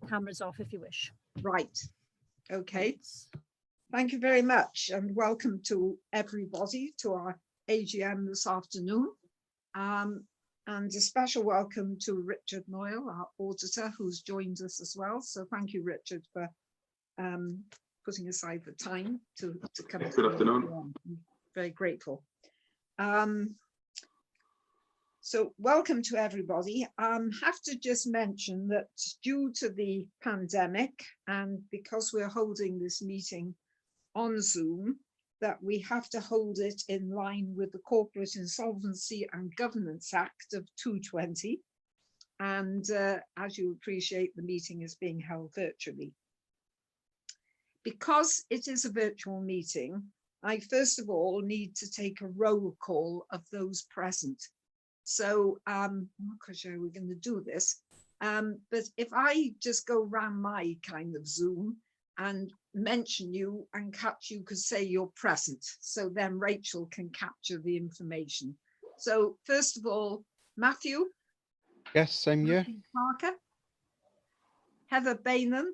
cameras off if you wish. Right. Okay. Thank you very much, and welcome to everybody to our AGM this afternoon. And a special welcome to Richard Noyle, our auditor, who's joined us as well. So thank you, Richard, for putting aside the time to come. Good afternoon. I'm very grateful. So welcome to everybody. Have to just mention that due to the pandemic, and because we're holding this meeting on Zoom, that we have to hold it in line with the Corporate Insolvency and Governance Act of 2020. And as you appreciate, the meeting is being held virtually. Because it is a virtual meeting, I first of all need to take a roll call of those present. So I'm not quite sure we're going to do this, but if I just go around my kind of Zoom and mention you and catch you could say you're present, so then Rachel can capture the information. So first of all, Matthew. Yes, same here. Parker. Heather Bainan.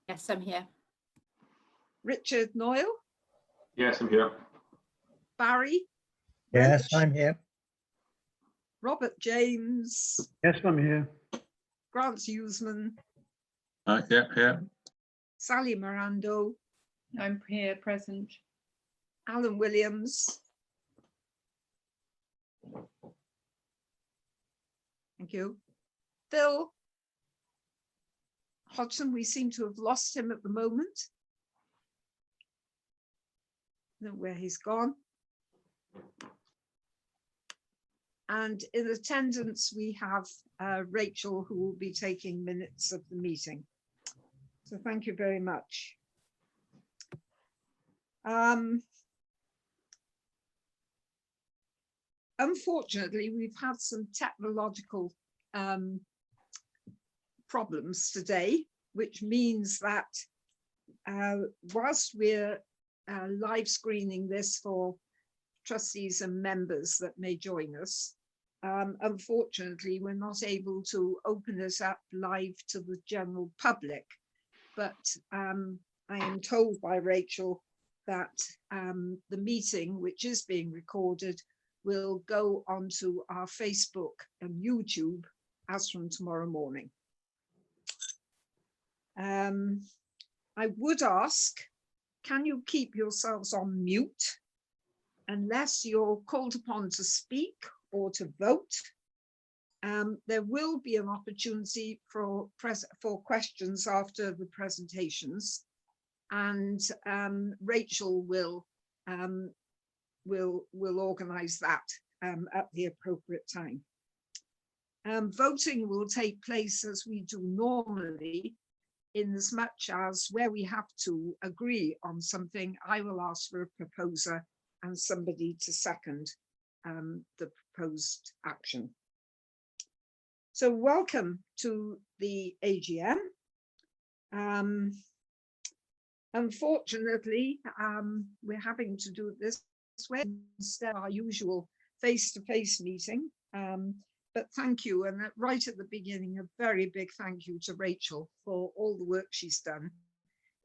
Yes, I'm here. Richard Noyle. Yes, I'm here. Barry. Yes, Roach. I'm here. Robert James. Yes, I'm here. Grant Huseman. Yeah. Sally Mirando. I'm here, present. Alan Williams. Thank you. Phil Hodgson, we seem to have lost him at the moment. I don't know where he's gone. And in attendance, we have Rachel, who will be taking minutes of the meeting. So thank you very much. Unfortunately, we've had some technological problems today, which means that whilst we're live screening this for trustees and members that may join us, unfortunately, we're not able to open this up live to the general public. But I am told by Rachel that the meeting, which is being recorded, will go onto our Facebook and YouTube as from tomorrow morning. I would ask, can you keep yourselves on mute unless you're called upon to speak or to vote? There will be an opportunity for questions after the presentations, and Rachel will organise that at the appropriate time. Voting will take place as we do normally, in as much as where we have to agree on something, I will ask for a proposer and somebody to second the proposed action. So welcome to the AGM. Unfortunately, we're having to do it this way instead of our usual face-to-face meeting. But thank you, and right at the beginning, a very big thank you to Rachel for all the work she's done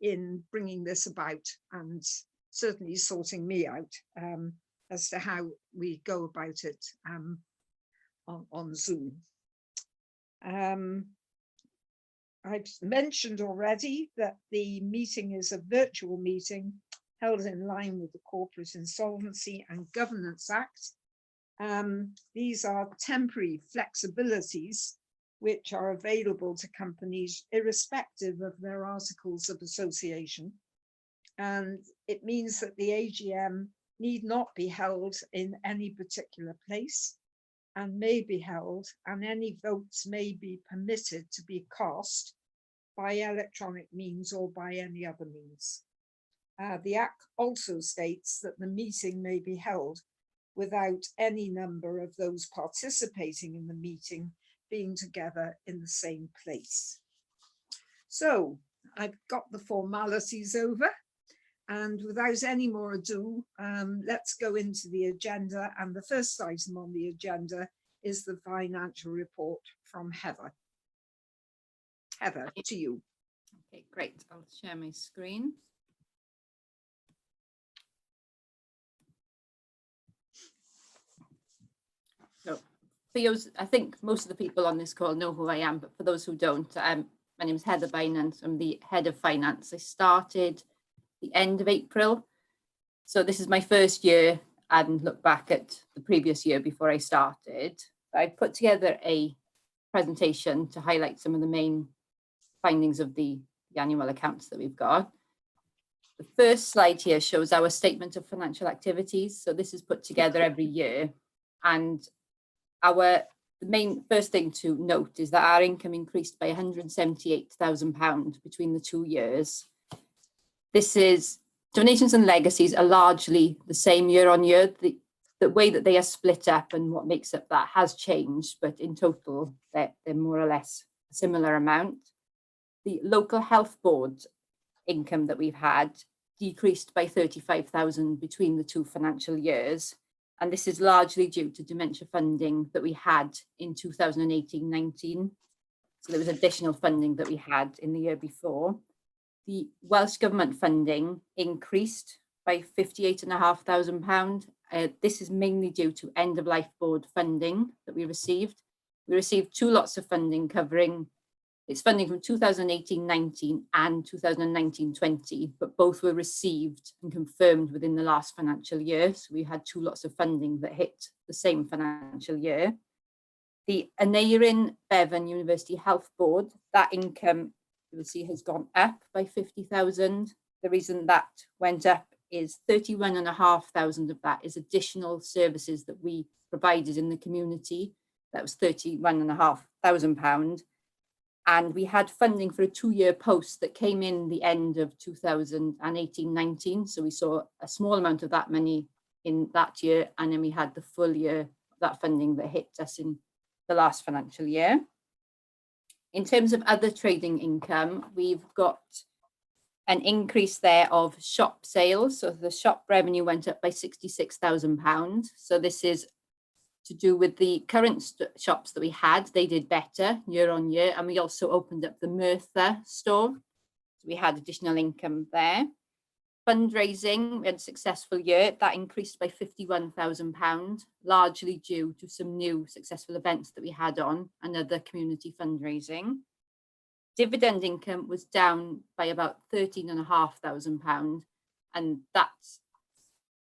in bringing this about and certainly sorting me out as to how we go about it on Zoom. I've mentioned already that the meeting is a virtual meeting held in line with the Corporate Insolvency and Governance Act. These are temporary flexibilities which are available to companies irrespective of their articles of association. And it means that the AGM need not be held in any particular place and may be held, and any votes may be permitted to be cast by electronic means or by any other means. The Act also states that the meeting may be held without any number of those participating in the meeting being together in the same place. So I've got the formalities over, and without any more ado, let's go into the agenda. And the first item on the agenda is the financial report from Heather. Heather, to you. Okay, great. I'll share my screen. So for those, I think most of the people on this call know who I am, but for those who don't, my name is Heather Bynant. I'm the head of finance. I started the end of April. So this is my first year and look back at the previous year before I started. I put together a presentation to highlight some of the main findings of the annual accounts that we've got. The first slide here shows our statement of financial activities. So this is put together every year. And the main first thing to note is that our income increased by £178,000 between the 2 years. This is donations and legacies are largely the same year on year. The way that they are split up and what makes up that has changed, but in total, they're more or less a similar amount. The local health board income that we've had decreased by £35,000 between the 2 financial years. And this is largely due to dementia funding that we had in 2018-19. So there was additional funding that we had in the year before. The Welsh Government funding increased by £58,500. This is mainly due to end-of-life board funding that we received. We received 2 lots of funding covering, it's funding from 2018-19 and 2019-20, but both were received and confirmed within the last financial year. So we had 2 lots of funding that hit the same financial year. The Aneurin Bevan University Health Board, that income you will see has gone up by 50,000. The reason that went up is 31,500 of that is additional services that we provided in the community. That was £31,500. And we had funding for a 2-year post that came in the end of 2018-19. So we saw a small amount of that money in that year. And then we had the full year of that funding that hit us in the last financial year. In terms of other trading income, we've got an increase there of shop sales. So the shop revenue went up by £66,000. So this is to do with the current shops that we had. They did better year on year. And we also opened up the Merthyr store. So we had additional income there. Fundraising, we had a successful year. That increased by £51,000, largely due to some new successful events that we had on and other community fundraising. Dividend income was down by about £13,500. And that's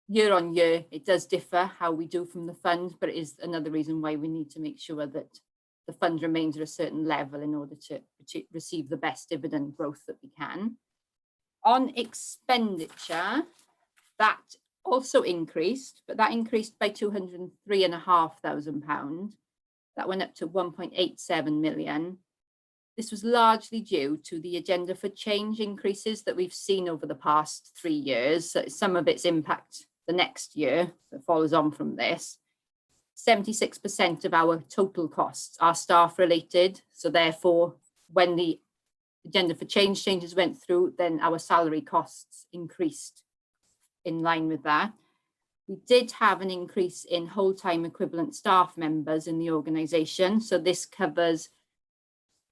year on year, it does differ how we do from the fund, but it is another reason why we need to make sure that the fund remains at a certain level in order to receive the best dividend growth that we can. On expenditure, that also increased, but that increased by £203,500. That went up to 1.87 million. This was largely due to the agenda for change increases that we've seen over the past 3 years. So some of its impact the next year that follows on from this. 76% of our total costs are staff related. So therefore, when the agenda for changes went through, then our salary costs increased in line with that. We did have an increase in whole-time equivalent staff members in the organisation. So this covers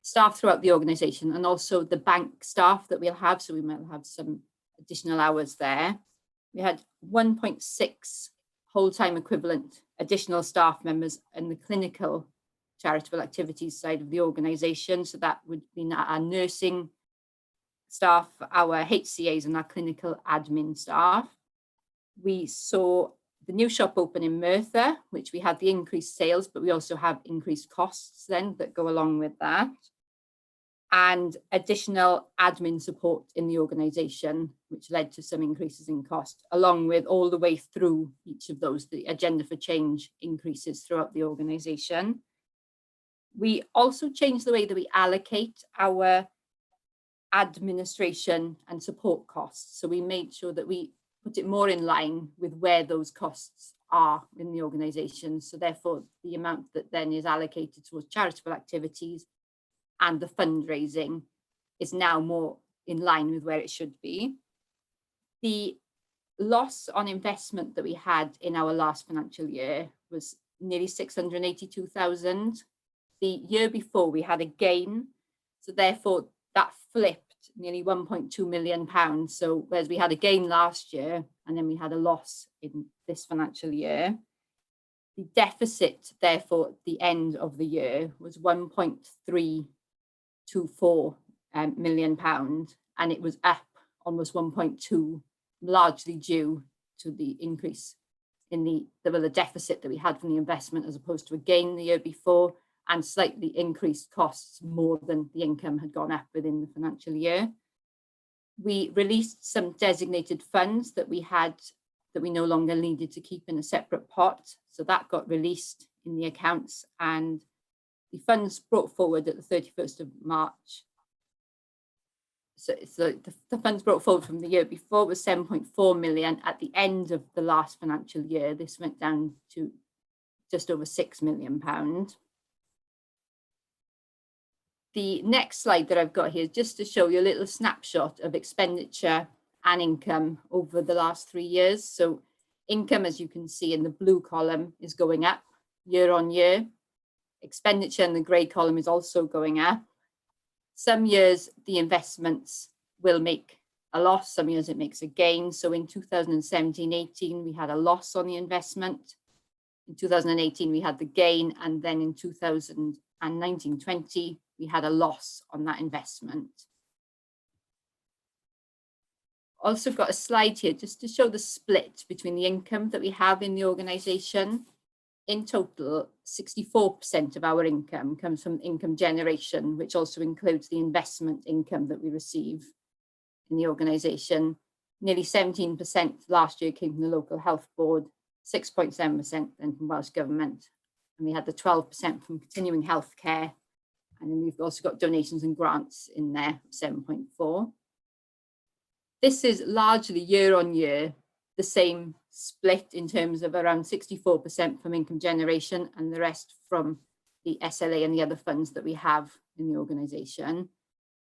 staff throughout the organisation and also the bank staff that we'll have. So we might have some additional hours there. We had 1.6 whole-time equivalent additional staff members in the clinical charitable activities side of the organisation. So that would mean our nursing staff, our HCAs and our clinical admin staff. We saw the new shop open in Merthyr, which we had the increased sales, but we also have increased costs then that go along with that. And additional admin support in the organisation, which led to some increases in cost, along with all the way through each of those, the agenda for change increases throughout the organisation. We also changed the way that we allocate our administration and support costs. So we made sure that we put it more in line with where those costs are in the organisation. So therefore, the amount that then is allocated towards charitable activities and the fundraising is now more in line with where it should be. The loss on investment that we had in our last financial year was nearly 682,000. The year before we had a gain. So therefore that flipped nearly £1.2 million. So whereas we had a gain last year and then we had a loss in this financial year, the deficit therefore at the end of the year was £1.324 million, and it was up almost 1.2, largely due to the increase in the deficit that we had from the investment as opposed to a gain the year before, and slightly increased costs more than the income had gone up within the financial year. We released some designated funds that we had that we no longer needed to keep in a separate pot. So that got released in the accounts, and the funds brought forward at the 31st of March. So the funds brought forward from the year before was 7.4 million. At the end of the last financial year, this went down to just over £6 million. The next slide that I've got here is just to show you a little snapshot of expenditure and income over the last 3 years. So income, as you can see in the blue column, is going up year on year. Expenditure in the grey column is also going up. Some years the investments will make a loss, some years it makes a gain. So in 2017-18 we had a loss on the investment. In 2018 we had the gain, and then in 2019-20 we had a loss on that investment. Also got a slide here just to show the split between the income that we have in the organisation. In total, 64% of our income comes from income generation, which also includes the investment income that we receive in the organisation. Nearly 17% last year came from the local health board, 6.7% then from Welsh Government, and we had the 12% from continuing healthcare, and then we've also got donations and grants in there, 7.4%. This is largely year on year the same split in terms of around 64% from income generation and the rest from the SLA and the other funds that we have in the organisation.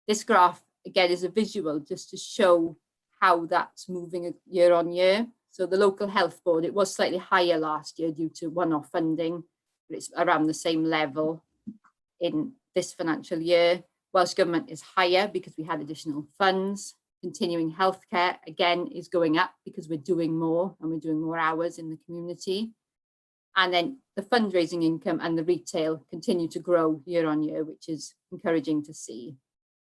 This graph again is a visual just to show how that's moving year on year. So the local health board, it was slightly higher last year due to one-off funding, but it's around the same level in this financial year. Welsh Government is higher because we had additional funds. Continuing healthcare again is going up because we're doing more and we're doing more hours in the community. And then the fundraising income and the retail continue to grow year on year, which is encouraging to see.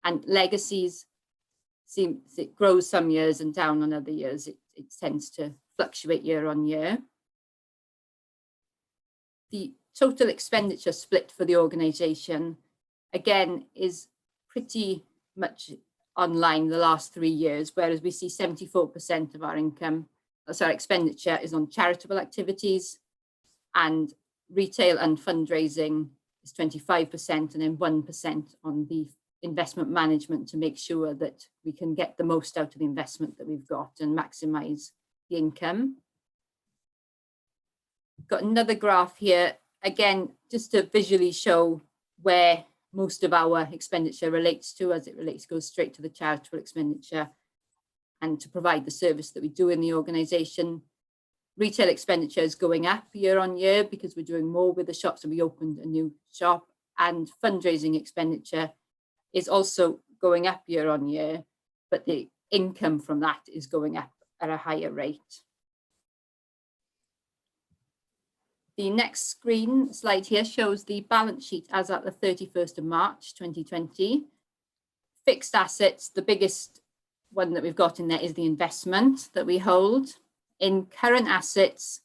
And legacies it grows some years and down on other years. It tends to fluctuate year on year. The total expenditure split for the organisation again is pretty much online the last 3 years, whereas we see 74% of our expenditure is on charitable activities, and retail and fundraising is 25%, and then 1% on the investment management to make sure that we can get the most out of the investment that we've got and maximise the income. Got another graph here, again, just to visually show where most of our expenditure relates to, as it goes straight to the charitable expenditure and to provide the service that we do in the organisation. Retail expenditure is going up year on year because we're doing more with the shops, and we opened a new shop, and fundraising expenditure is also going up year on year, but the income from that is going up at a higher rate. The next slide here shows the balance sheet as at the 31st of March 2020. Fixed assets, the biggest one that we've got in there is the investment that we hold. In current assets,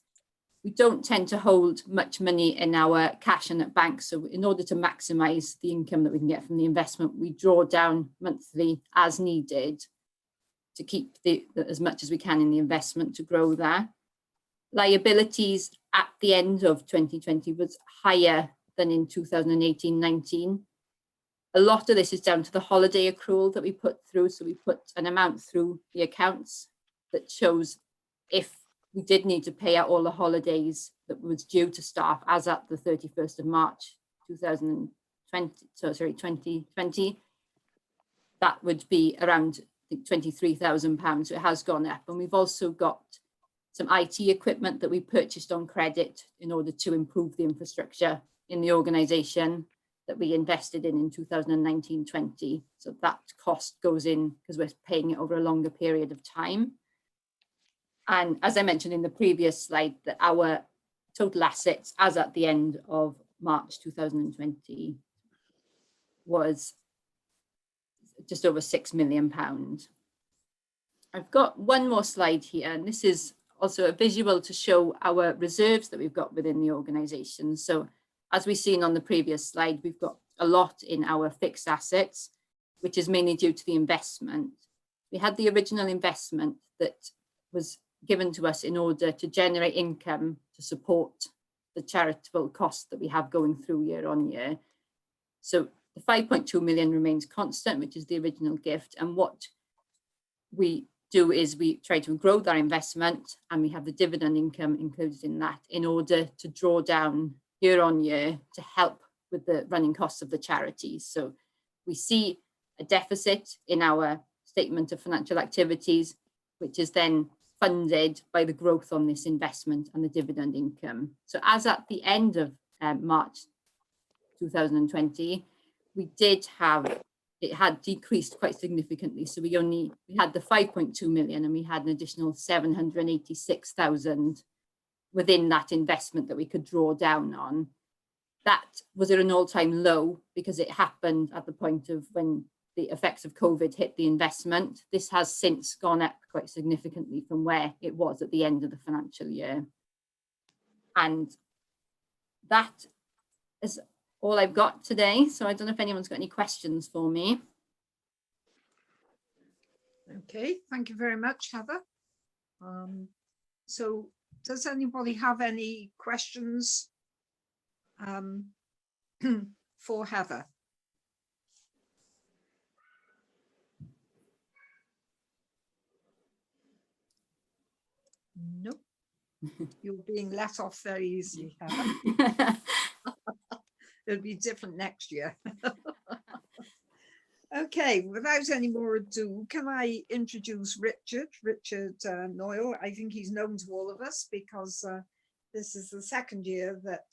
we don't tend to hold much money in our cash and at bank. So in order to maximise the income that we can get from the investment, we draw down monthly as needed to keep as much as we can in the investment to grow that. Liabilities at the end of 2020 was higher than in 2018-19. A lot of this is down to the holiday accrual that we put through. So we put an amount through the accounts that shows if we did need to pay out all the holidays that was due to staff as at the 31st of March 2020, that would be around, I think, £23,000. So it has gone up. And we've also got some IT equipment that we purchased on credit in order to improve the infrastructure in the organisation. that we invested in 2019-20. So that cost goes in because we're paying it over a longer period of time. And as I mentioned in the previous slide, that our total assets as at the end of March 2020 was just over £6 million. I've got one more slide here, and this is also a visual to show our reserves that we've got within the organisation. So as we've seen on the previous slide, we've got a lot in our fixed assets, which is mainly due to the investment. We had the original investment that was given to us in order to generate income to support the charitable costs that we have going through year on year. So the 5.2 million remains constant, which is the original gift. And what we do is we try to grow that investment, and we have the dividend income included in that in order to draw down year on year to help with the running costs of the charities. So we see a deficit in our statement of financial activities, which is then funded by the growth on this investment and the dividend income. So as at the end of March 2020, it had decreased quite significantly. So we had the 5.2 million, and we had an additional 786,000 within that investment that we could draw down on. That was at an all-time low because it happened at the point of when the effects of COVID hit the investment. This has since gone up quite significantly from where it was at the end of the financial year. And that is all I've got today. So I don't know if anyone's got any questions for me. Okay, thank you very much, Heather. So does anybody have any questions for Heather? Nope. You're being let off very easily, Heather. It'll be different next year. Okay, without any more ado, can I introduce Richard Noyle? I think he's known to all of us because this is the second year that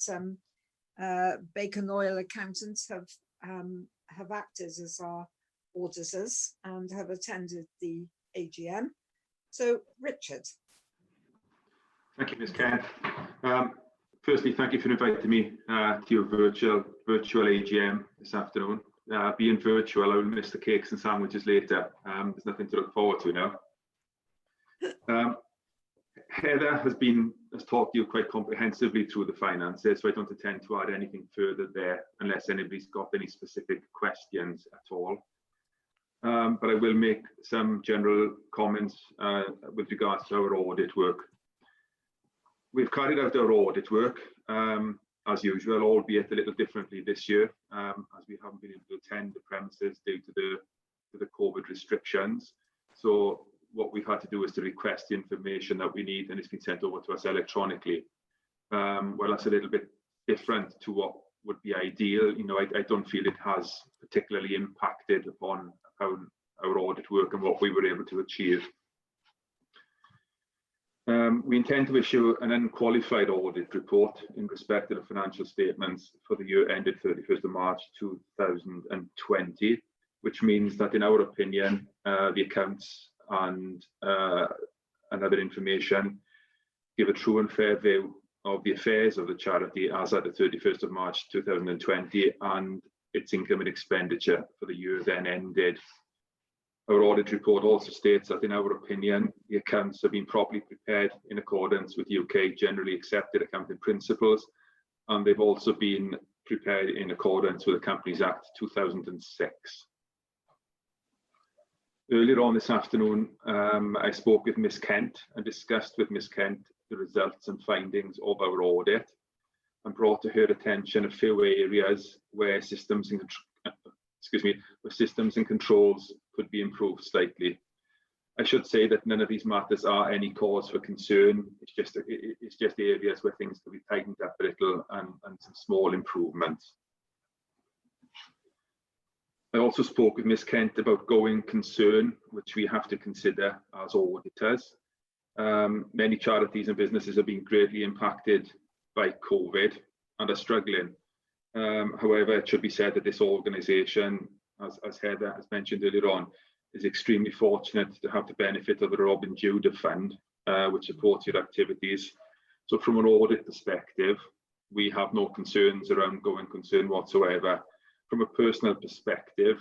Baker Noyle accountants have acted as our auditors and have attended the AGM. So, Richard. Thank you, Ms. Kent. Firstly, thank you for inviting me to your virtual AGM this afternoon. Being virtual, I will miss the cakes and sandwiches later. There's nothing to look forward to now. Heather has talked to you quite comprehensively through the finances, so I don't intend to add anything further there unless anybody's got any specific questions at all. But I will make some general comments with regards to our audit work. We've carried out our audit work as usual, albeit a little differently this year, as we haven't been able to attend the premises due to the COVID restrictions. So what we've had to do is to request the information that we need, and it's been sent over to us electronically. Well, that's a little bit different to what would be ideal. You know, I don't feel it has particularly impacted upon our audit work and what we were able to achieve. We intend to issue an unqualified audit report in respect to the financial statements for the year ended 31st of March 2020, which means that in our opinion, the accounts and other information give a true and fair view of the affairs of the charity as at the 31st of March 2020 and its income and expenditure for the year then ended. Our audit report also states that in our opinion, the accounts have been properly prepared in accordance with UK generally accepted accounting principles, and they've also been prepared in accordance with the Companies Act 2006. Earlier on this afternoon, I spoke with Ms. Kent and discussed with Ms. Kent the results and findings of our audit and brought to her attention a few areas where systems and controls could be improved slightly. I should say that none of these matters are any cause for concern. It's just areas where things could be tightened up a little and some small improvements. I also spoke with Ms. Kent about going concern, which we have to consider as auditors. Many charities and businesses have been greatly impacted by COVID and are struggling. However, it should be said that this organisation, as Heather has mentioned earlier on, is extremely fortunate to have the benefit of the Robin Judah Fund, which supports your activities. So from an audit perspective, we have no concerns around going concern whatsoever. From a personal perspective,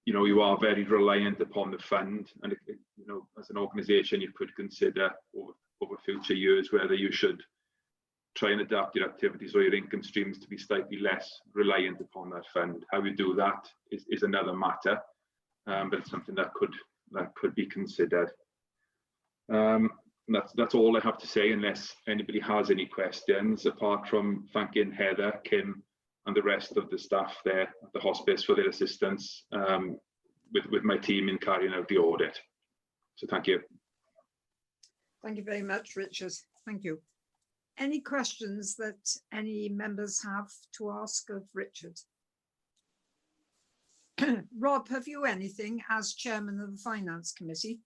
you are very reliant upon the fund, and as an organisation, you could consider over future years whether you should try and adapt your activities or your income streams to be slightly less reliant upon that fund. How you do that is another matter, but it's something that could be considered. That's all I have to say, unless anybody has any questions, apart from thanking Heather, Kim, and the rest of the staff there at the hospice for their assistance with my team in carrying out the audit. So thank you. Thank you very much, Richard. Thank you. Any questions that any members have to ask of Richard? Rob, have you anything as chairman of the Finance Committee?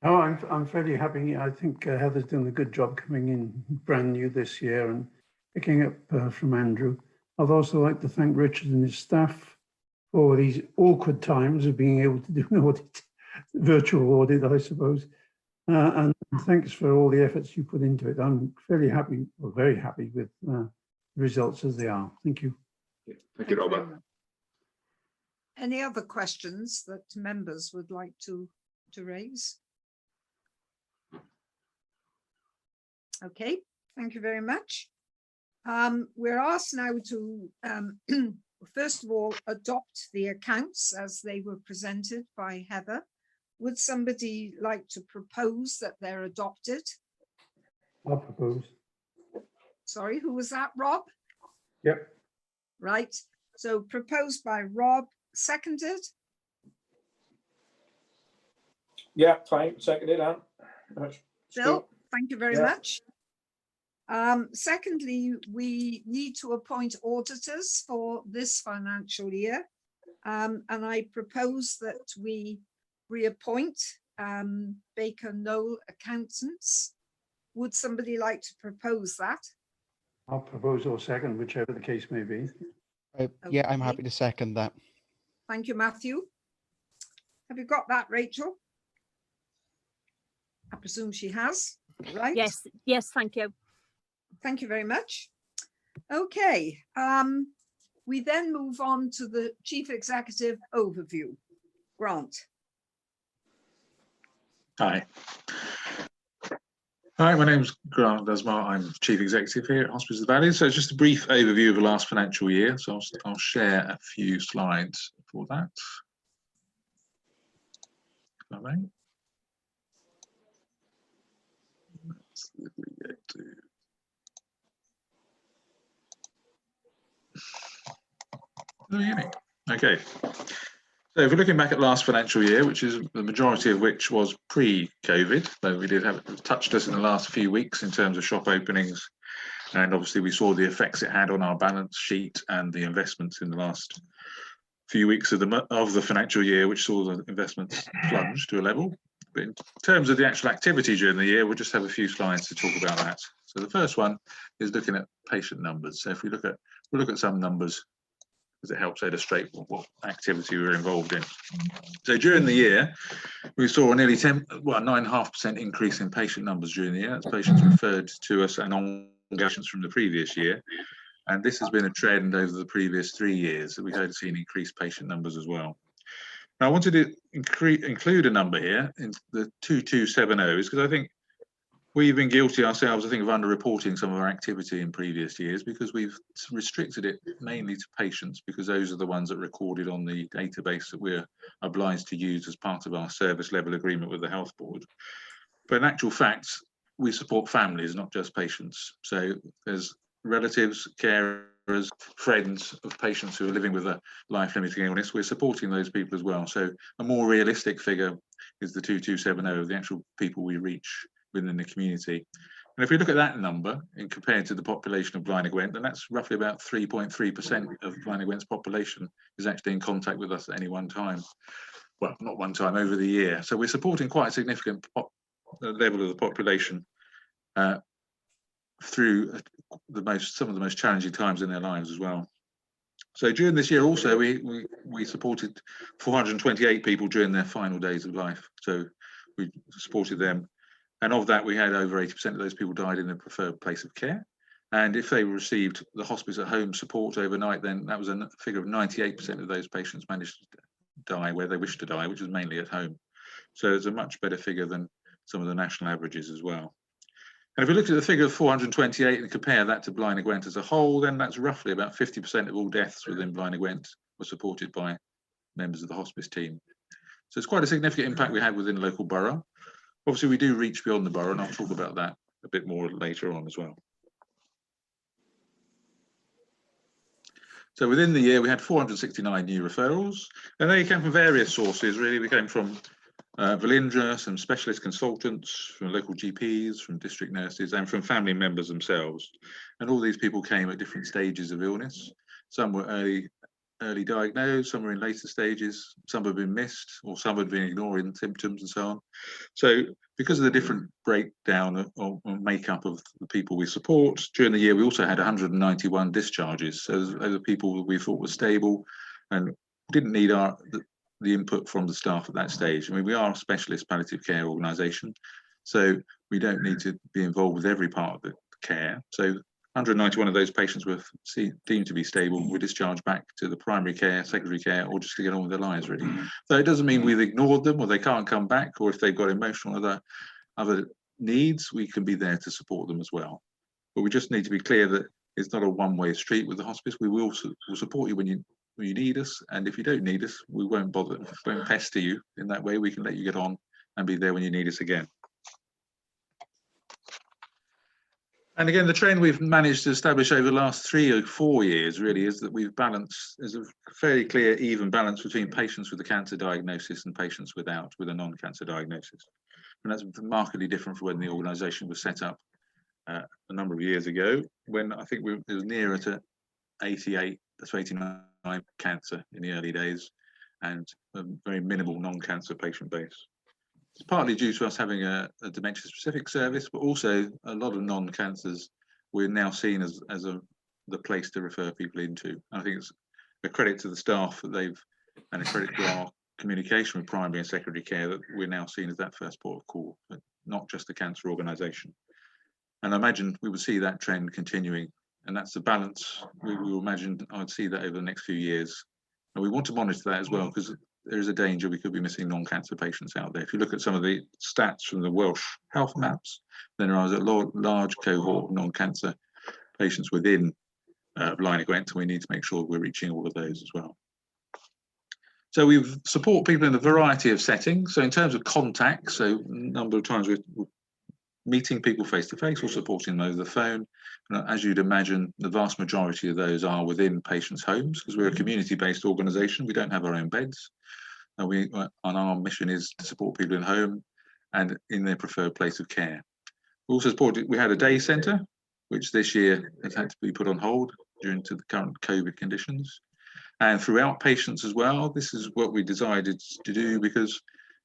Oh, I'm fairly happy. I think Heather's done a good job coming in brand new this year and picking up from Andrew. I'd also like to thank Richard and his staff for these awkward times of being able to do an audit, virtual audit, I suppose. And thanks for all the efforts you put into it. I'm fairly happy, or very happy with the results as they are. Thank you. Thank you, Robert. Any other questions that members would like to raise? Okay, thank you very much. We're asked now to, first of all, adopt the accounts as they were presented by Heather. Would somebody like to propose that they're adopted? I'll propose. Sorry, who was that, Rob? Yep. Right, so proposed by Rob, seconded? Yeah, fine, seconded, Anne. Bill, thank you very much. Secondly, we need to appoint auditors for this financial year. And I propose that we reappoint Baker Knoll Accountants. Would somebody like to propose that? I'll propose or second, whichever the case may be. Yeah, I'm Okay. happy to second that. Thank you, Matthew. Have you got that, Rachel? I presume she has, right? Yes, thank you. Thank you very much. Okay, we then move on to the Chief Executive overview. Grant. Hi. Hi, my name's Grant Desmar. I'm Chief Executive here at Hospice of the Valley. So it's just a brief overview of the last financial year. So I'll share a few slides for that. All right. Let's see if we get to... Okay, so if we're looking back at last financial year, which is the majority of which was pre-COVID, though we did have it touched us in the last few weeks in terms of shop openings, and obviously we saw the effects it had on our balance sheet and the investments in the last few weeks of the financial year, which saw the investments plunge to a level. But in terms of the actual activity during the year, we'll just have a few slides to talk about that. So the first one is looking at patient numbers. So if we'll look at some numbers, because it helps illustrate what activity we were involved in. So during the year, we saw a nearly 9.5% increase in patient numbers during the year. That's patients referred to us and on patients from the previous year. And this has been a trend over the previous 3 years that we've had seen increased patient numbers as well. Now, I wanted to include a number here in the 2270s, because I think we've been guilty ourselves, I think, of underreporting some of our activity in previous years because we've restricted it mainly to patients because those are the ones that are recorded on the database that we're obliged to use as part of our service level agreement with the health board. But in actual fact, we support families, not just patients. So there's relatives, carers, friends of patients who are living with a life-limiting illness. We're supporting those people as well. So a more realistic figure is the 2270 of the actual people we reach within the community. And if we look at that number and compared to the population of Blaenau Gwent, then that's roughly about 3.3% of Blaenau Gwent's population is actually in contact with us at any one time. Well, not one time, over the year. So we're supporting quite a significant level of the population. through some of the most challenging times in their lives as well. So during this year also, we supported 428 people during their final days of life. So we supported them. And of that, we had over 80% of those people died in a preferred place of care. And if they received the hospice at home support overnight, then that was a figure of 98% of those patients managed to die where they wished to die, which was mainly at home. So it's a much better figure than some of the national averages as well. And if we look at the figure of 428 and compare that to Blaenau and Gwent as a whole, then that's roughly about 50% of all deaths within Blaenau and Gwent were supported by members of the hospice team. So it's quite a significant impact we had within the local borough. Obviously, we do reach beyond the borough, and I'll talk about that a bit more later on as well. So within the year, we had 469 new referrals, and they came from various sources, really. We came from Velindre, some specialist consultants, from local GPs, from district nurses, and from family members themselves. And all these people came at different stages of illness. Some were early diagnosed, some were in later stages, some have been missed, or some had been ignoring symptoms and so on. So because of the different breakdown or makeup of the people we support, during the year we also had 191 discharges. So those are people we thought were stable and didn't need the input from the staff at that stage. I mean, we are a specialist palliative care organisation, so we don't need to be involved with every part of the care. So 191 of those patients were deemed to be stable, were discharged back to the primary care, secondary care, or just to get on with their lives, really. So it doesn't mean we've ignored them or they can't come back, or if they've got emotional other needs, we can be there to support them as well. But we just need to be clear that it's not a one-way street with the hospice. We'll support you when you need us, and if you don't need us, we won't bother, won't pester you in that way. We can let you get on and be there when you need us again. And again, the trend we've managed to establish over the last 3 or 4 years really is that we've balanced, there's a fairly clear, even balance between patients with a cancer diagnosis and patients with a non-cancer diagnosis. And that's markedly different from when the organisation was set up a number of years ago, when I think it was nearer to 88 to 89 cancer in the early days, and a very minimal non-cancer patient base. It's partly due to us having a dementia-specific service, but also a lot of non-cancers we're now seen as the place to refer people into. And I think it's a credit to the staff that and a credit to our communication with primary and secondary care that we're now seen as that first port of call, but not just a cancer organisation. And I imagine we would see that trend continuing, and that's the balance. We will imagine I'd see that over the next few years. And we want to monitor that as well, because there is a danger we could be missing non-cancer patients out there. If you look at some of the stats from the Welsh health maps, then there is a large cohort of non-cancer patients within Blaenau and Gwent, and we need to make sure we're reaching all of those as well. So we support people in a variety of settings. So in terms of contact, so a number of times we're meeting people face-to-face or supporting them over the phone. And as you'd imagine, the vast majority of those are within patients' homes, because we're a community-based organisation. We don't have our own beds. And our mission is to support people in home and in their preferred place of care. We also supported, we had a day centre, which this year has had to be put on hold due to the current COVID conditions. And throughout patients as well, this is what we decided to do, because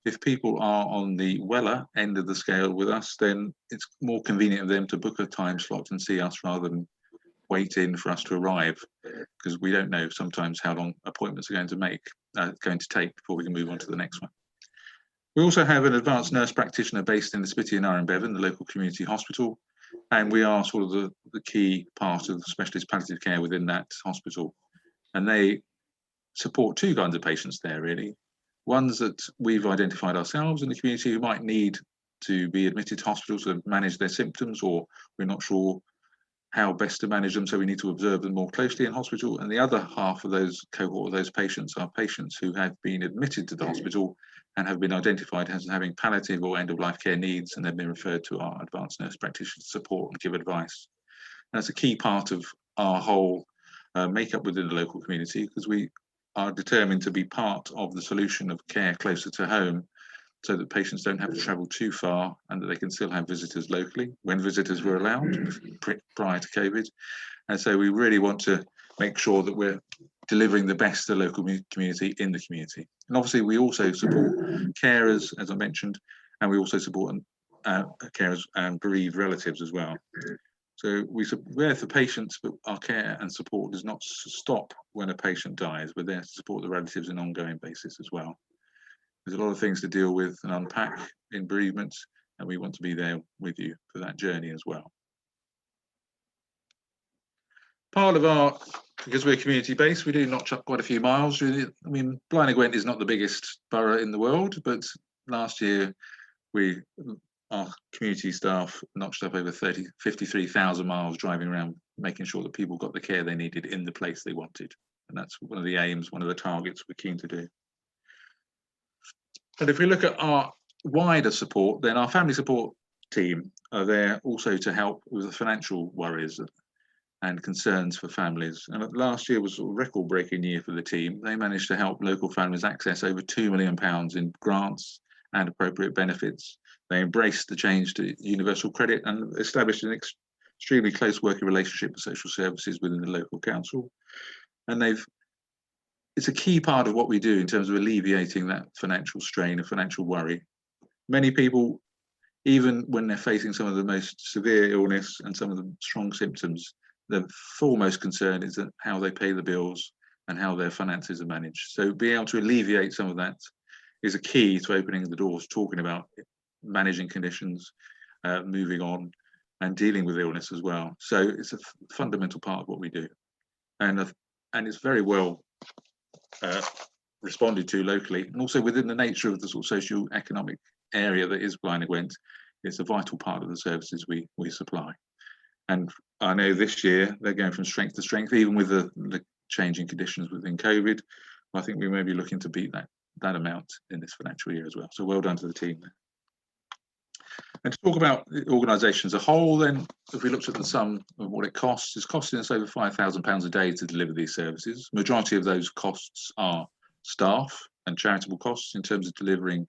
if people are on the weller end of the scale with us, then it's more convenient for them to book a time slot and see us rather than wait in for us to arrive, because we don't know sometimes how long appointments are going to take before we can move on to the next one. We also have an advanced nurse practitioner based in the Spitty and Iron Bevan, the local community hospital, and we are sort of the key part of the specialist palliative care within that hospital. And they support two kinds of patients there, really. Ones that we've identified ourselves in the community who might need to be admitted to hospital to manage their symptoms, or we're not sure how best to manage them, so we need to observe them more closely in hospital. And the other half of those cohort of those patients are patients who have been admitted to the hospital and have been identified as having palliative or end-of-life care needs, and they've been referred to our advanced nurse practitioner to support and give advice. And that's a key part of our whole makeup within the local community, because we are determined to be part of the solution of care closer to home, so that patients don't have to travel too far and that they can still have visitors locally when visitors were allowed prior to COVID. And so we really want to make sure that we're delivering the best to the local community in the community. And obviously we also support carers, as I mentioned, and we also support carers and bereaved relatives as well. So we're there for patients, but our care and support does not stop when a patient dies. We're there to support the relatives on an ongoing basis as well. There's a lot of things to deal with and unpack in bereavement, and we want to be there with you for that journey as well. Part of our, because we're community based, we do notch up quite a few miles. Really. I mean, Blaenau Gwent is not the biggest borough in the world, but last year our community staff notched up over 53,000 miles driving around, making sure that people got the care they needed in the place they wanted. And that's one of the aims, one of the targets we're keen to do. And if we look at our wider support, then our family support team are there also to help with the financial worries and concerns for families. And last year was a record-breaking year for the team. They managed to help local families access over £2 million in grants and appropriate benefits. They embraced the change to universal credit and established an extremely close working relationship with social services within the local council. And it's a key part of what we do in terms of alleviating that financial strain and financial worry. Many people, even when they're facing some of the most severe illness and some of the strong symptoms, the foremost concern is that how they pay the bills and how their finances are managed. So being able to alleviate some of that is a key to opening the doors, talking about managing conditions, moving on, and dealing with illness as well. So it's a fundamental part of what we do, and it's very well responded to locally, and also within the nature of the sort of socio-economic area that is Blaenau Gwent. It's a vital part of the services we supply. And I know this year they're going from strength to strength, even with the changing conditions within COVID. I think we may be looking to beat that amount in this financial year as well. So well done to the team there. And to talk about the organisation as a whole, then, if we looked at the sum of what it costs, it's costing us over £5,000 a day to deliver these services. Majority of those costs are staff and charitable costs in terms of delivering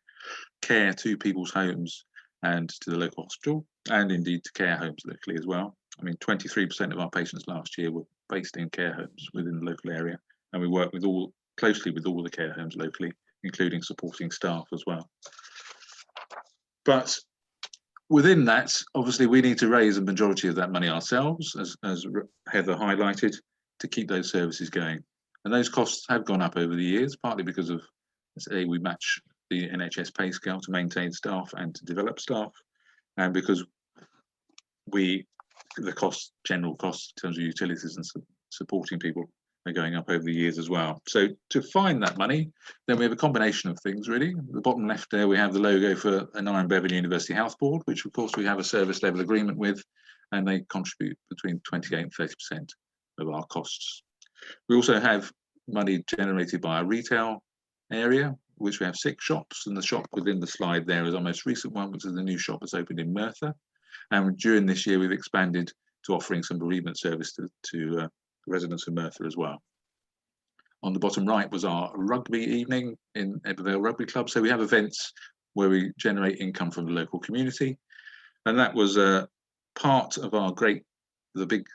care to people's homes and to the local hospital, and indeed to care homes locally as well. I mean, 23% of our patients last year were based in care homes within the local area, and we work closely with all the care homes locally, including supporting staff as well. But within that, obviously, we need to raise a majority of that money ourselves, as Heather highlighted, to keep those services going. And those costs have gone up over the years, partly because of, say, we match the NHS pay scale to maintain staff and to develop staff, and because general costs in terms of utilities and supporting people are going up over the years as well. So to find that money, then we have a combination of things really. At the bottom left there, we have the logo for Iron Bevan University Health Board, which of course we have a service level agreement with, and they contribute between 28 and 30% of our costs. We also have money generated by our retail area, which we have 6 shops, and the shop within the slide there is our most recent one, which is the new shop that's opened in Merthyr. And during this year, we've expanded to offering some bereavement service to residents of Merthyr as well. On the bottom right was our rugby evening in Ebervale Rugby Club. So we have events where we generate income from the local community, and that was a part of our the big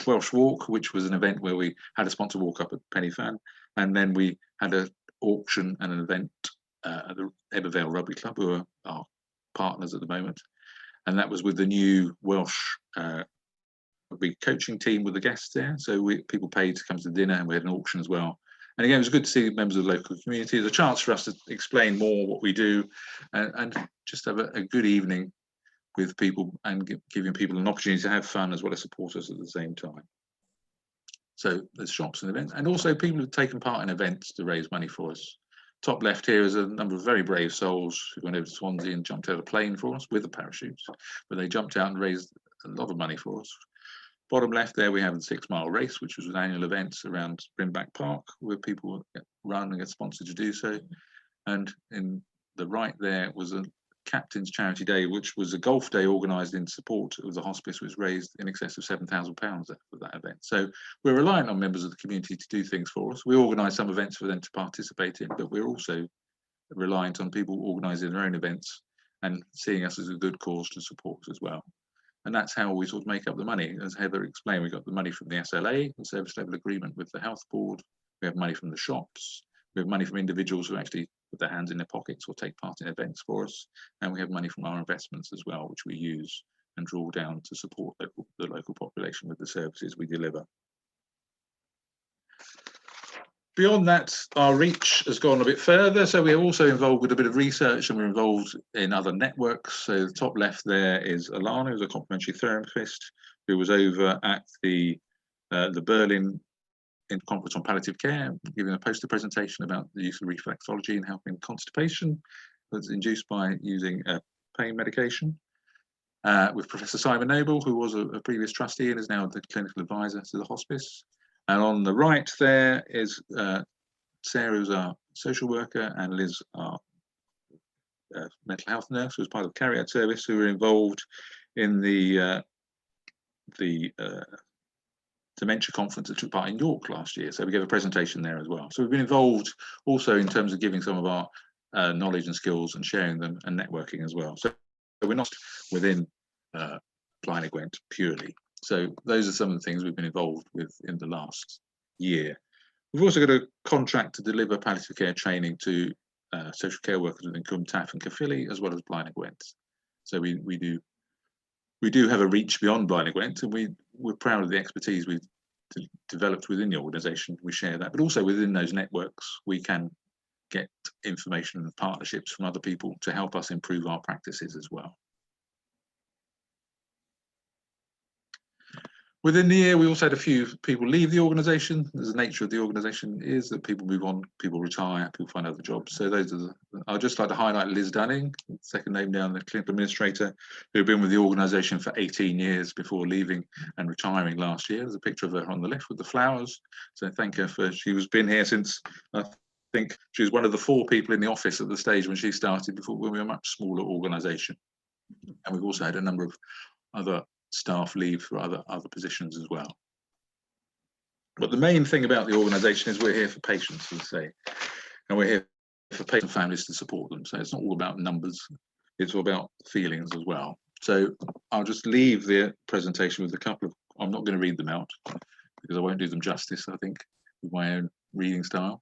Welsh Walk, which was an event where we had a sponsor walk up at Penny Fan, and then we had an auction and an event at the Ebervale Rugby Club, who are our partners at the moment. And that was with the new Welsh rugby coaching team with the guests there. So people paid to come to dinner, and we had an auction as well. And again, it was good to see members of the local community. It was a chance for us to explain more what we do and just have a good evening with people and giving people an opportunity to have fun as well as support us at the same time. So there's shops and events, and also people have taken part in events to raise money for us. Top left here is a number of very brave souls who went over to Swansea and jumped out of a plane for us with a parachute, but they jumped out and raised a lot of money for us. Bottom left there, we have the 6 Mile Race, which was an annual event around Brimback Park, where people run and get sponsored to do so. And in the right there was a Captain's Charity Day, which was a golf day organised in support of the hospice, which raised in excess of £7,000 for that event. So we're reliant on members of the community to do things for us. We organise some events for them to participate in, but we're also reliant on people organising their own events and seeing us as a good cause to support as well. And that's how we sort of make up the money. As Heather explained, we got the money from the SLA, the service level agreement with the health board. We have money from the shops. We have money from individuals who actually put their hands in their pockets or take part in events for us. And we have money from our investments as well, which we use and draw down to support the local population with the services we deliver. Beyond that, our reach has gone a bit further. So we're also involved with a bit of research, and we're involved in other networks. So the top left there is Alana, who's a complementary therapist, who was over at the Berlin Conference on Palliative Care, giving a poster presentation about the use of reflexology in helping constipation that's induced by using a pain medication. With Professor Simon Noble, who was a previous trustee and is now the clinical advisor to the hospice. And on the right there is Sarah, who's our social worker, and Liz, our mental health nurse, who was part of the carry-out service, who were involved in the dementia conference that took part in York last year. So we gave a presentation there as well. So we've been involved also in terms of giving some of our knowledge and skills and sharing them and networking as well. So we're not within Blind Gwent purely. So those are some of the things we've been involved with in the last year. We've also got a contract to deliver palliative care training to social care workers within Cwm Taf and Caerphilly, as well as Blind Gwent. So we do have a reach beyond Blind Gwent, and we're proud of the expertise we've developed within the organisation. We share that, but also within those networks, we can get information and partnerships from other people to help us improve our practices as well. Within the year, we also had a few people leave the organisation. As the nature of the organisation is that people move on, people retire, people find other jobs. So those are I'd just like to highlight Liz Dunning, second name down, the clinical administrator, who'd been with the organisation for 18 years before leaving and retiring last year. There's a picture of her on the left with the flowers. So thank her for, she was been here since, I think she was one of the 4 people in the office at the stage when she started, before, when we were a much smaller organisation. And we've also had a number of other staff leave for other positions as well. But the main thing about the organisation is we're here for patients, as I say, and we're here for patient families to support them. So it's not all about numbers, it's all about feelings as well. So I'll just leave the presentation with a couple of, I'm not going to read them out because I won't do them justice, I think, with my own reading style.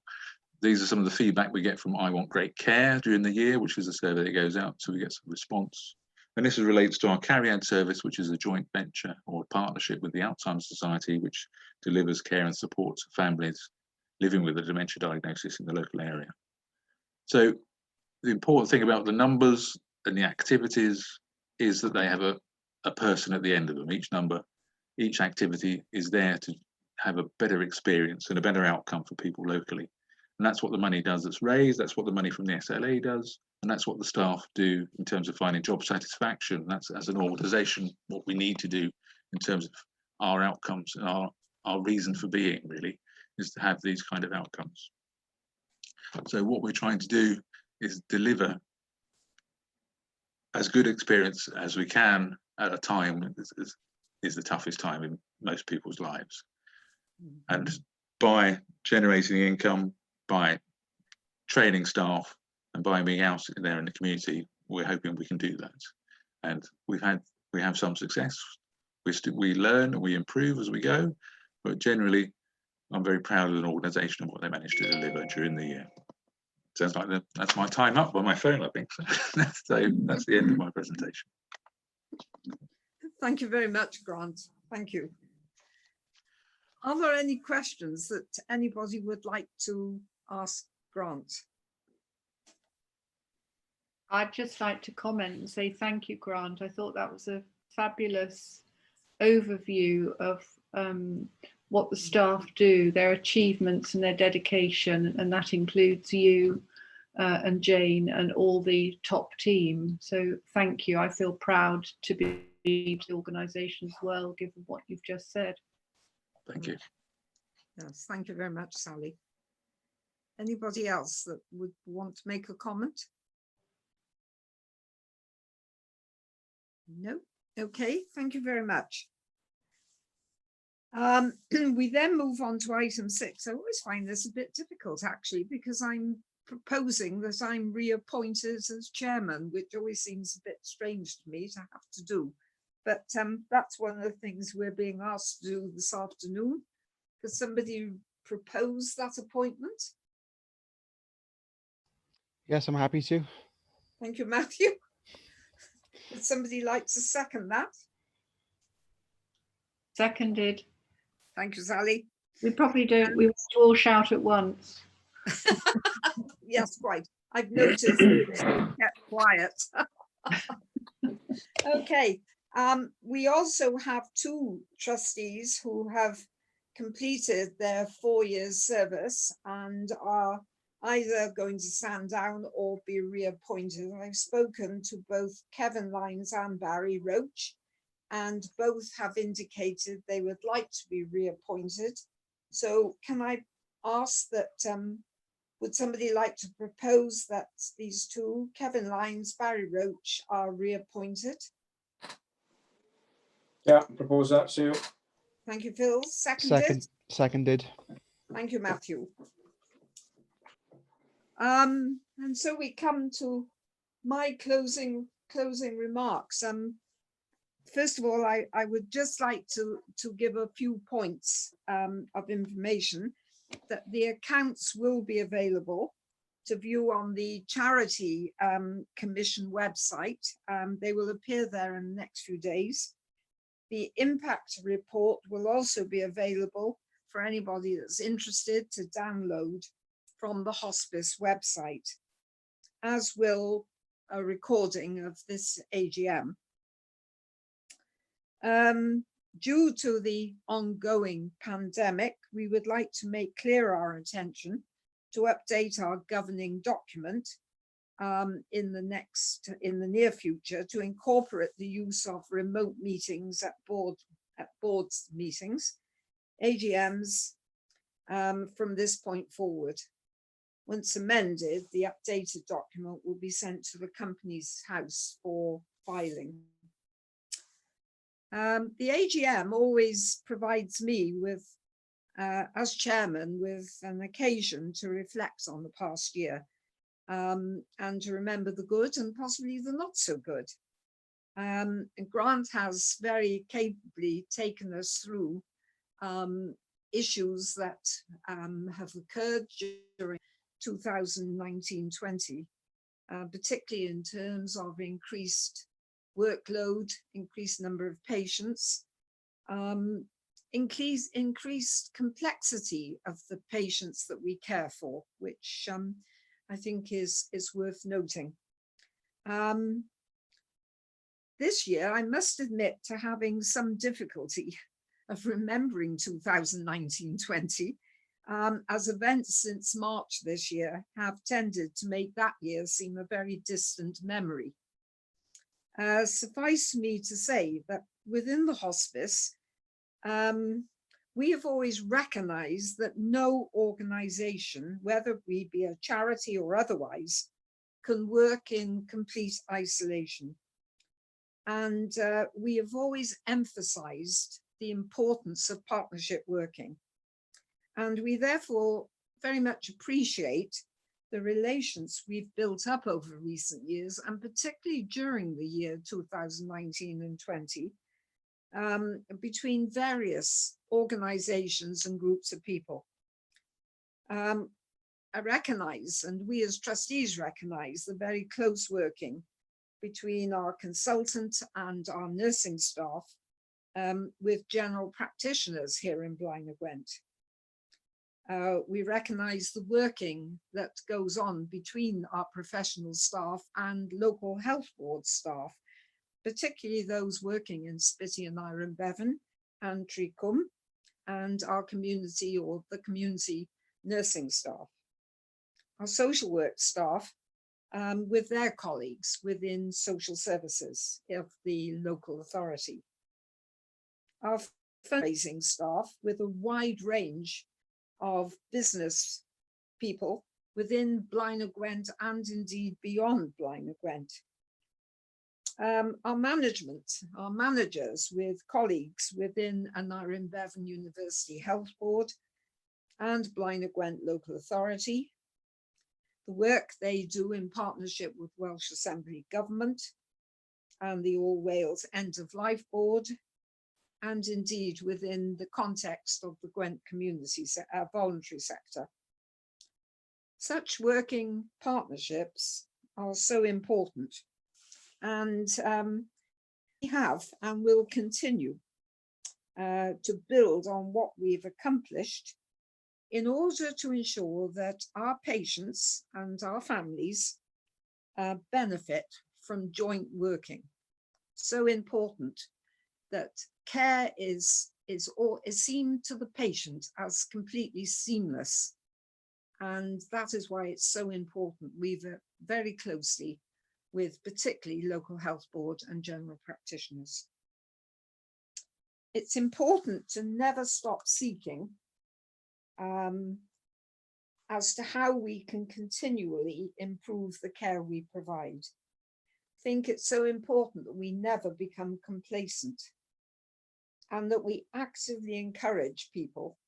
These are some of the feedback we get from I Want Great Care during the year, which is a survey that goes out, so we get some response. And this relates to our carry-out service, which is a joint venture or partnership with the Alzheimer's Society, which delivers care and support to families living with a dementia diagnosis in the local area. So the important thing about the numbers and the activities is that they have a person at the end of them. Each number, each activity is there to have a better experience and a better outcome for people locally. And that's what the money does that's raised, that's what the money from the SLA does, and that's what the staff do in terms of finding job satisfaction. That's, as an organisation, what we need to do in terms of our outcomes and our reason for being, really, is to have these kind of outcomes. So what we're trying to do is deliver as good experience as we can at a time that is the toughest time in most people's lives. And by generating income, by training staff, and by being out there in the community, we're hoping we can do that. And we have some success. We learn and we improve as we go, but generally, I'm very proud of an organisation and what they managed to deliver during the year. Sounds like that's my time up on my phone, I think. So that's the end of my presentation. Thank you very much, Grant. Thank you. Are there any questions that anybody would like to ask Grant? I'd just like to comment and say thank you, Grant. I thought that was a fabulous overview of what the staff do, their achievements and their dedication, and that includes you and Jane and all the top team. So thank you. I feel proud to be the organisation as well, given what you've just said. Thank you. Yes, thank you very much, Sally. Anybody else that would want to make a comment? No. Okay, thank you very much. We then move on to item 6. I always find this a bit difficult, actually, because I'm proposing that I'm reappointed as chairman, which always seems a bit strange to me to have to do. But that's one of the things we're being asked to do this afternoon. Could somebody propose that appointment? Yes, I'm happy to. Thank you, Matthew. Would somebody like to second that? Seconded. Thank you, Sally. We probably don't, we want to all shout at once. Yes, quite. I've noticed it's kept quiet. Okay, we also have two trustees who have completed their 4 years service and are either going to stand down or be reappointed. I've spoken to both Kevin Lyons and Barry Roach, and both have indicated they would like to be reappointed. So can I ask that, would somebody like to propose that these two, Kevin Lyons, Barry Roach, are reappointed? Yeah, propose that, Sue. Thank you, Phil. Seconded. Seconded. Thank you, Matthew. And so we come to my closing remarks. First of all, I would just like to give a few points of information that the accounts will be available to view on the Charity Commission website. They will appear there in the next few days. The impact report will also be available for anybody that's interested to download from the Hospice website, as will a recording of this AGM. Due to the ongoing pandemic, we would like to make clear our intention to update our governing document in the near future to incorporate the use of remote meetings at boards meetings, AGMs, from this point forward. Once amended, the updated document will be sent to the company's house for filing. The AGM always provides me with, as chairman, with an occasion to reflect on the past year and to remember the good and possibly the not so good. And Grant has very capably taken us through issues that have occurred during 2019-20, particularly in terms of increased workload, increased number of patients, increased complexity of the patients that we care for, which I think is worth noting. This year, I must admit to having some difficulty of remembering 2019-20, as events since March this year have tended to make that year seem a very distant memory. Suffice me to say that within the hospice, we have always recognized that no organization, whether we be a charity or otherwise, can work in complete isolation. And we have always emphasized the importance of partnership working. And we therefore very much appreciate the relations we've built up over recent years, and particularly during the year 2019 and 20, between various organizations and groups of people. I recognize, and we as trustees recognize, the very close working between our consultant and our nursing staff with general practitioners here in Blaenau Gwent. We recognize the working that goes on between our professional staff and local health board staff, particularly those working in Spitty and Iron Bevan and Tricum, and our community or the community nursing staff. Our social work staff with their colleagues within social services of the local authority. Our fundraising staff with a wide range of business people within Blaenau Gwent and indeed beyond Blaenau Gwent. Our management, our managers with colleagues within Aneurin Bevan University Health Board and Blaenau Gwent Local Authority, the work they do in partnership with Welsh Assembly Government and the All Wales End of Life Board, and indeed within the context of the Gwent community voluntary sector. Such working partnerships are so important And we have and will continue to build on what we've accomplished in order to ensure that our patients and our families benefit from joint working. So important that care is seen to the patient as completely seamless. And that is why it's so important. We work very closely with particularly local health board and general practitioners. It's important to never stop seeking as to how we can continually improve the care we provide. I think it's so important that we never become complacent and that we actively encourage people,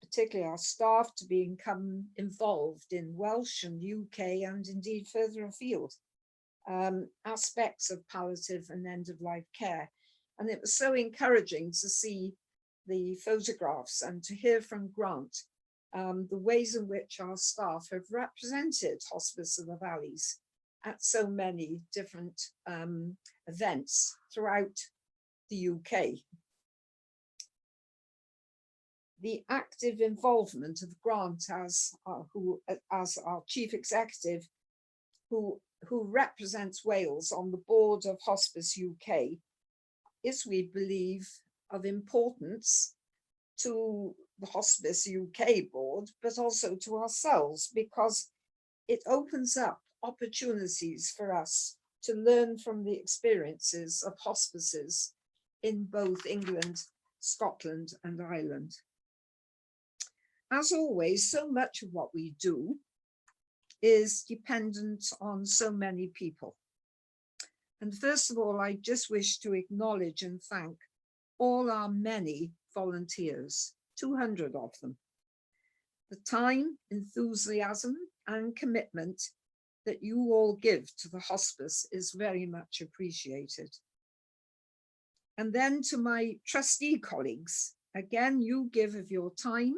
particularly our staff, to become involved in Welsh and UK and indeed further afield aspects of palliative and end-of-life care. And it was so encouraging to see the photographs and to hear from Grant the ways in which our staff have represented Hospice of the Valleys at so many different events throughout the UK. The active involvement of Grant as our chief executive, who represents Wales on the board of Hospice UK, is, we believe, of importance to the Hospice UK board, but also to ourselves, because it opens up opportunities for us to learn from the experiences of hospices in both England, Scotland, and Ireland. As always, so much of what we do is dependent on so many people. And first of all, I just wish to acknowledge and thank all our many volunteers, 200 of them. The time, enthusiasm, and commitment that you all give to the hospice is very much appreciated. And then to my trustee colleagues, again, you give of your time,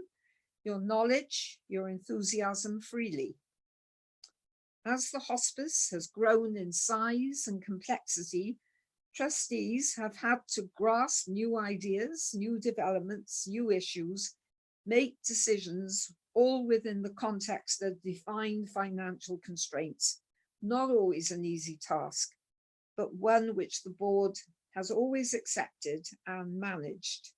your knowledge, your enthusiasm freely. As the hospice has grown in size and complexity, trustees have had to grasp new ideas, new developments, new issues, make decisions, all within the context of defined financial constraints. Not always an easy task, but one which the board has always accepted and managed.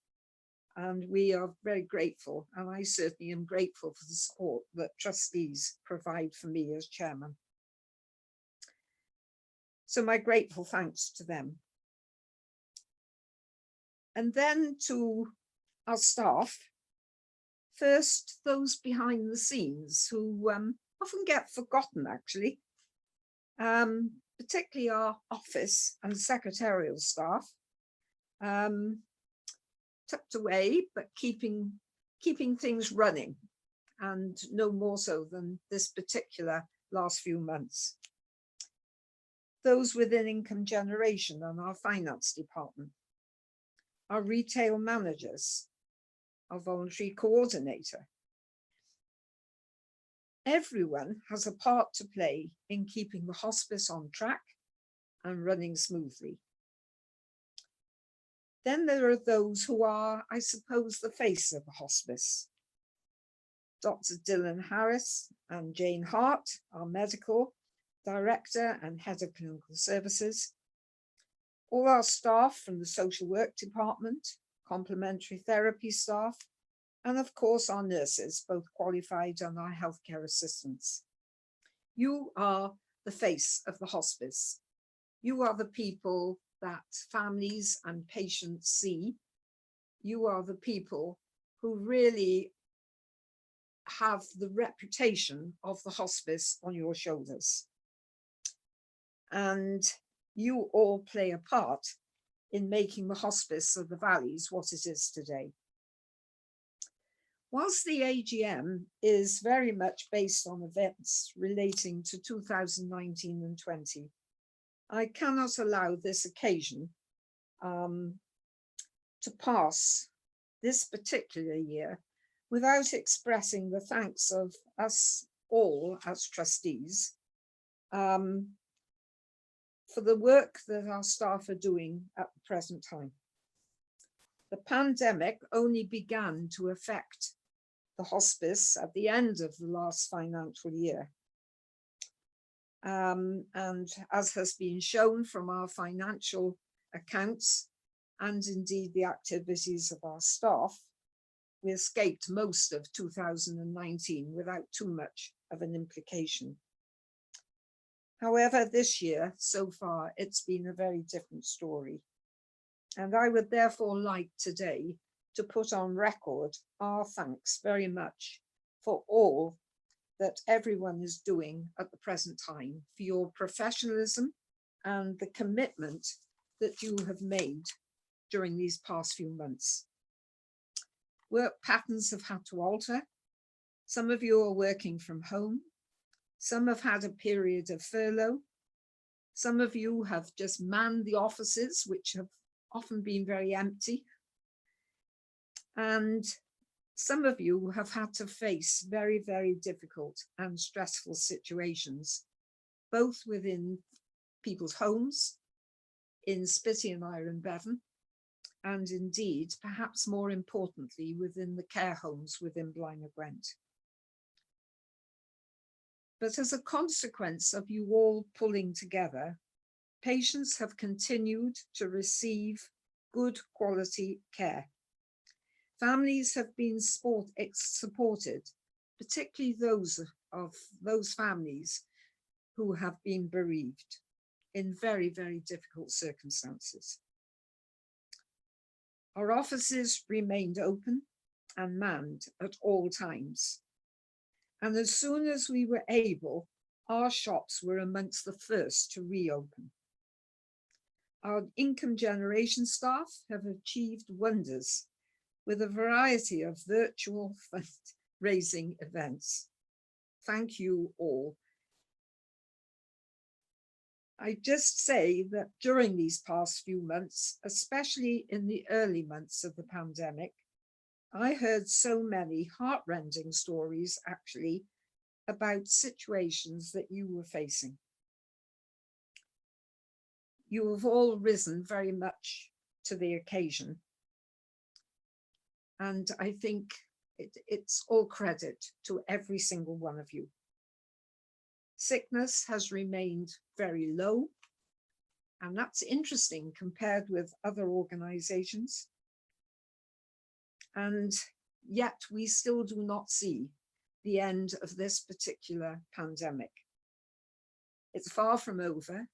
And we are very grateful, and I certainly am grateful for the support that trustees provide for me as chairman. So my grateful thanks to them. And then to our staff, first those behind the scenes who often get forgotten actually, particularly our office and secretarial staff. Tucked away, but keeping things running, and no more so than this particular last few months. Those within income generation and our finance department, our retail managers, our voluntary coordinator. Everyone has a part to play in keeping the hospice on track and running smoothly. Then there are those who are, I suppose, the face of the hospice. Dr. Dylan Harris and Jane Hart, our medical director and head of clinical services. All our staff from the social work department, complementary therapy staff, and of course our nurses, both qualified and our healthcare assistants. You are the face of the hospice. You are the people that families and patients see. You are the people who really have the reputation of the hospice on your shoulders. And you all play a part in making the Hospice of the Valleys what it is today. Whilst the AGM is very much based on events relating to 2019 and 20, I cannot allow this occasion to pass this particular year without expressing the thanks of us all as trustees for the work that our staff are doing at the present time. The pandemic only began to affect the hospice at the end of the last financial year. And as has been shown from our financial accounts and indeed the activities of our staff, we escaped most of 2019 without too much of an implication. However, this year, so far, it's been a very different story. And I would therefore like today to put on record our thanks very much for all that everyone is doing at the present time, for your professionalism and the commitment that you have made during these past few months. Work patterns have had to alter. Some of you are working from home. Some have had a period of furlough. Some of you have just manned the offices, which have often been very empty. And some of you have had to face very, very difficult and stressful situations, both within people's homes, in Spitty and Iron Bevan, and indeed, perhaps more importantly, within the care homes within Blaenau Gwent. But as a consequence of you all pulling together, patients have continued to receive good quality care. Families have been supported, particularly those of those families who have been bereaved in very, very difficult circumstances. Our offices remained open and manned at all times. And as soon as we were able, our shops were amongst the first to reopen. Our income generation staff have achieved wonders with a variety of virtual fundraising events. Thank you all. I just say that during these past few months, especially in the early months of the pandemic, I heard so many heartrending stories actually about situations that you were facing. You have all risen very much to the occasion. And I think it's all credit to every single one of you. Sickness has remained very low, and that's interesting compared with other organizations. And yet we still do not see the end of this particular pandemic. It's far from over.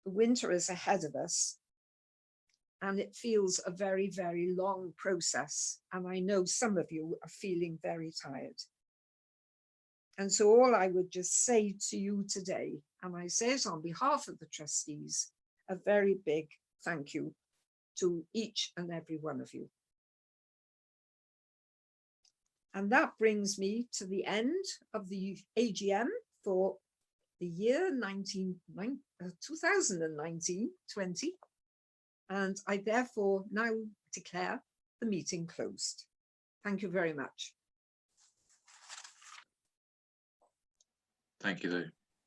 The winter is ahead of us, and it feels a very, very long process. And I know some of you are feeling very tired. And so all I would just say to you today, and I say it on behalf of the trustees, a very big thank you to each and every one of you. And that brings me to the end of the AGM for the year 2019-20. And I therefore now declare the meeting closed. Thank you very much. Thank you, Lou.